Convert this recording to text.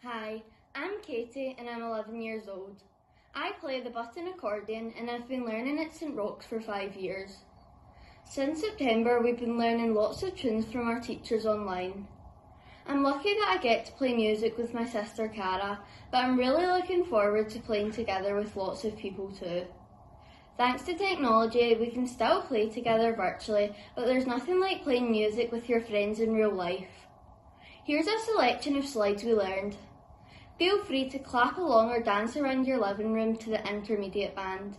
Hi, I'm Katie and I'm 11 years old. I play the button accordion and I've been learning at St Roch's for 5 years. Since September we've been learning lots of tunes from our teachers online. I'm lucky that I get to play music with my sister Cara, but I'm really looking forward to playing together with lots of people too. Thanks to technology, we can still play together virtually, but there's nothing like playing music with your friends in real life. Here's a selection of slides we learned. Feel free to clap along or dance around your living room to the intermediate band.